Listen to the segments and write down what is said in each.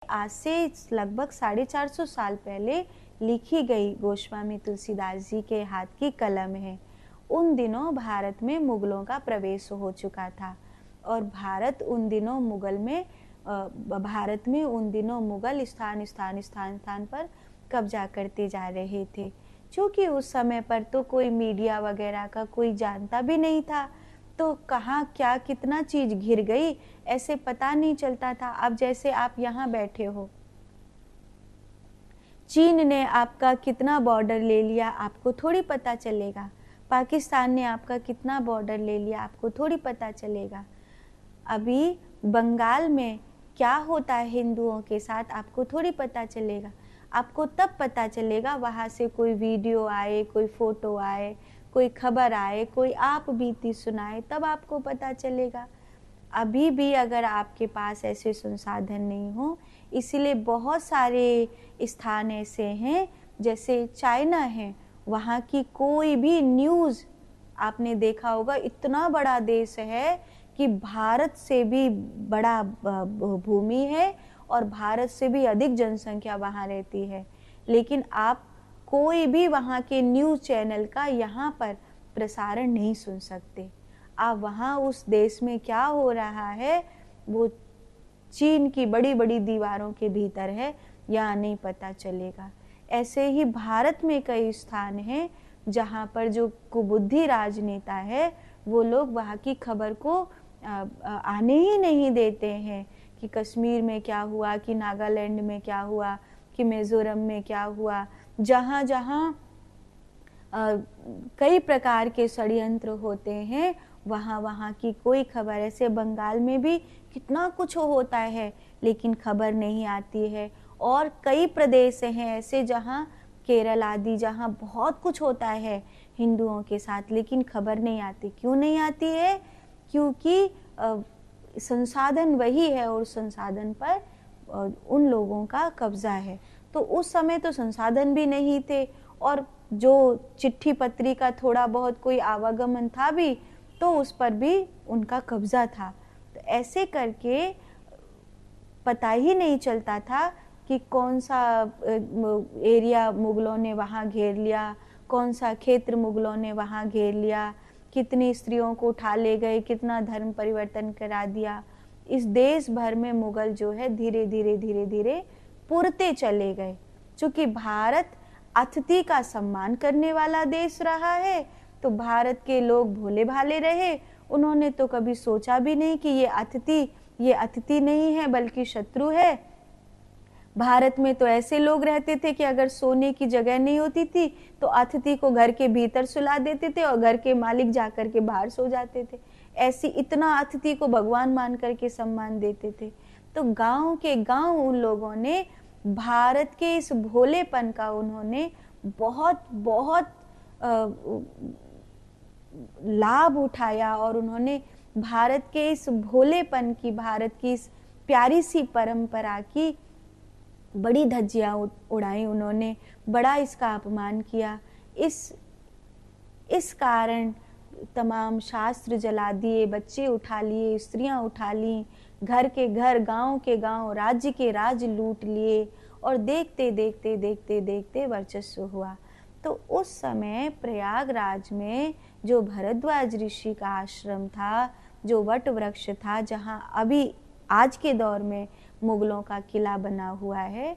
आज से लगभग 450 साल पहले लिखी गई गोस्वामी तुलसीदास जी के हाथ की कलम है। उन दिनों भारत में मुगलों का प्रवेश हो चुका था और भारत में उन दिनों मुगल स्थान पर कब्जा करते जा रहे थे। क्योंकि उस समय पर तो कोई मीडिया वगैरह का कोई जानता भी नहीं था, तो कहाँ क्या कितना चीज घिर गई ऐसे पता नहीं चलता था। अब जैसे आप यहाँ बैठे हो, चीन ने आपका कितना बॉर्डर ले लिया आपको थोड़ी पता चलेगा, पाकिस्तान ने आपका कितना बॉर्डर ले लिया आपको थोड़ी पता चलेगा। अभी बंगाल में क्या होता है हिंदुओं के साथ आपको थोड़ी पता चलेगा। आपको तब पता चलेगा वहाँ से कोई वीडियो आए, कोई फोटो आए, कोई खबर आए, कोई आप बीती सुनाए, तब आपको पता चलेगा। अभी भी अगर आपके पास ऐसे संसाधन नहीं हो, इसीलिए बहुत सारे स्थान ऐसे हैं, जैसे चाइना है, वहाँ की कोई भी न्यूज़ आपने देखा होगा, इतना बड़ा देश है कि भारत से भी बड़ा भूमि है और भारत से भी अधिक जनसंख्या वहाँ रहती है, लेकिन आप कोई भी वहाँ के न्यूज़ चैनल का यहाँ पर प्रसारण नहीं सुन सकते। आप वहाँ उस देश में क्या हो रहा है वो चीन की बड़ी बड़ी दीवारों के भीतर है, या नहीं पता चलेगा। ऐसे ही भारत में कई स्थान हैं जहाँ पर जो कुबुद्धि राजनेता है वो लोग वहाँ की खबर को आने ही नहीं देते हैं कि कश्मीर में क्या हुआ, कि नागालैंड में क्या हुआ, कि मिजोरम में क्या हुआ। जहाँ जहाँ कई प्रकार के षड्यंत्र होते हैं वहाँ वहाँ की कोई खबर, ऐसे बंगाल में भी कितना कुछ होता है लेकिन खबर नहीं आती है। और कई प्रदेश हैं ऐसे जहाँ केरल आदि जहाँ बहुत कुछ होता है हिंदुओं के साथ, लेकिन खबर नहीं आती। क्यों नहीं आती है? क्योंकि संसाधन वही है और संसाधन पर उन लोगों का कब्जा है। तो उस समय तो संसाधन भी नहीं थे और जो चिट्ठी पत्री का थोड़ा बहुत कोई आवागमन था भी तो उस पर भी उनका कब्जा था। तो ऐसे करके पता ही नहीं चलता था कि कौन सा एरिया मुगलों ने वहाँ घेर लिया, कौन सा क्षेत्र मुगलों ने वहाँ घेर लिया, कितनी स्त्रियों को उठा ले गए, कितना धर्म परिवर्तन करा दिया। इस देश भर में मुगल जो है धीरे धीरे धीरे धीरे पुरते चले गए। चूंकि भारत अतिथि का सम्मान करने वाला देश रहा है तो भारत के लोग भोले भाले रहे। उन्होंने तो कभी सोचा भी नहीं कि ये अतिथि नहीं है बल्कि शत्रु है। भारत में तो ऐसे लोग रहते थे कि अगर सोने की जगह नहीं होती थी तो अतिथि को घर के भीतर सुला देते थे और घर के मालिक जाकर के बाहर सो जाते थे। ऐसी इतना अतिथि को भगवान मान करके सम्मान देते थे। तो गांव के गांव उन लोगों ने भारत के इस भोलेपन का उन्होंने बहुत बहुत लाभ उठाया और उन्होंने भारत के इस भोलेपन की, भारत की इस प्यारी सी परंपरा की बड़ी धज्जियां उड़ाई। उन्होंने बड़ा इसका अपमान किया। इस कारण तमाम शास्त्र जला दिए, बच्चे उठा लिए, स्त्रियां उठा ली, घर के घर, गांव के गांव, राज्य के राज्य लूट लिए और देखते देखते देखते देखते वर्चस्व हुआ। तो उस समय प्रयागराज में जो भरद्वाज ऋषि का आश्रम था, जो वट वृक्ष था, जहाँ अभी आज के दौर में मुगलों का किला बना हुआ है,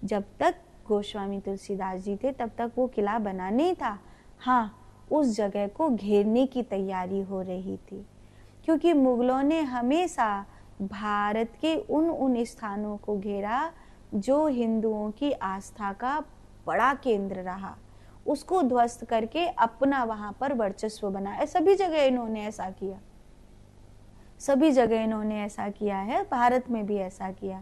जब तक गोस्वामी तुलसीदास जी थे तब तक वो किला बना नहीं था। हाँ, उस जगह को घेरने की तैयारी हो रही थी, क्योंकि मुगलों ने हमेशा भारत के उन स्थानों को घेरा जो हिंदुओं की आस्था का बड़ा केंद्र रहा, उसको ध्वस्त करके अपना वहां पर वर्चस्व बनाया। सभी जगह इन्होंने ऐसा किया, सभी जगह इन्होंने ऐसा किया है, भारत में भी ऐसा किया।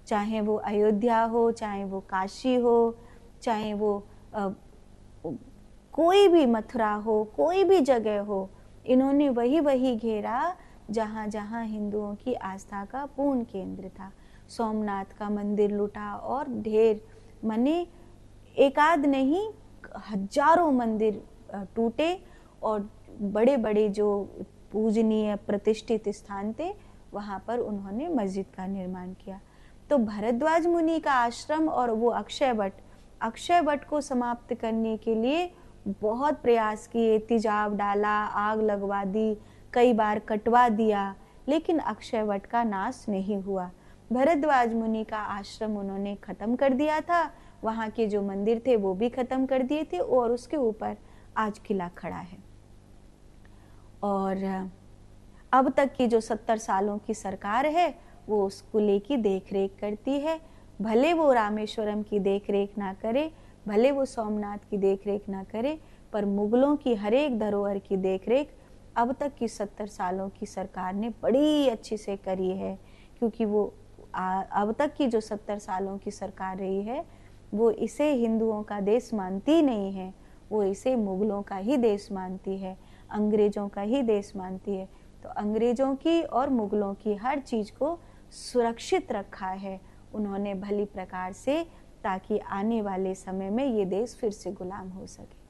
चाहे वो अयोध्या हो, चाहे वो काशी हो, चाहे वो कोई भी मथुरा हो, कोई भी जगह हो, इन्होंने वही घेरा जहाँ जहाँ हिंदुओं की आस्था का पूर्ण केंद्र था। सोमनाथ का मंदिर लूटा और ढेर माने एकाध नहीं हजारों मंदिर टूटे और बड़े बड़े जो पूजनीय प्रतिष्ठित स्थान थे वहाँ पर उन्होंने मस्जिद का निर्माण किया। तो भरद्वाज मुनि का आश्रम और वो अक्षय वट को समाप्त करने के लिए बहुत प्रयास किए, तेजाब डाला, आग लगवा दी, कई बार कटवा दिया, लेकिन अक्षय वट का नाश नहीं हुआ। भरद्वाज मुनि का आश्रम उन्होंने खत्म कर दिया था, वहाँ के जो मंदिर थे वो भी खत्म कर दिए थे, और उसके ऊपर आज किला खड़ा है। और अब तक की जो 70 सालों की सरकार है वो उस किले की देख रेख करती है। भले वो रामेश्वरम की देख रेख ना करे, भले वो सोमनाथ की देख रेख ना करे, पर मुगलों की हर एक धरोहर की देख रेख अब तक की 70 सालों की सरकार ने बड़ी अच्छी से करी है। क्योंकि वो अब तक की जो 70 सालों की सरकार रही है वो इसे हिंदुओं का देश मानती नहीं है, वो इसे मुगलों का ही देश मानती है, अंग्रेजों का ही देश मानती है। तो अंग्रेजों की और मुगलों की हर चीज़ को सुरक्षित रखा है उन्होंने भली प्रकार से, ताकि आने वाले समय में ये देश फिर से गुलाम हो सके।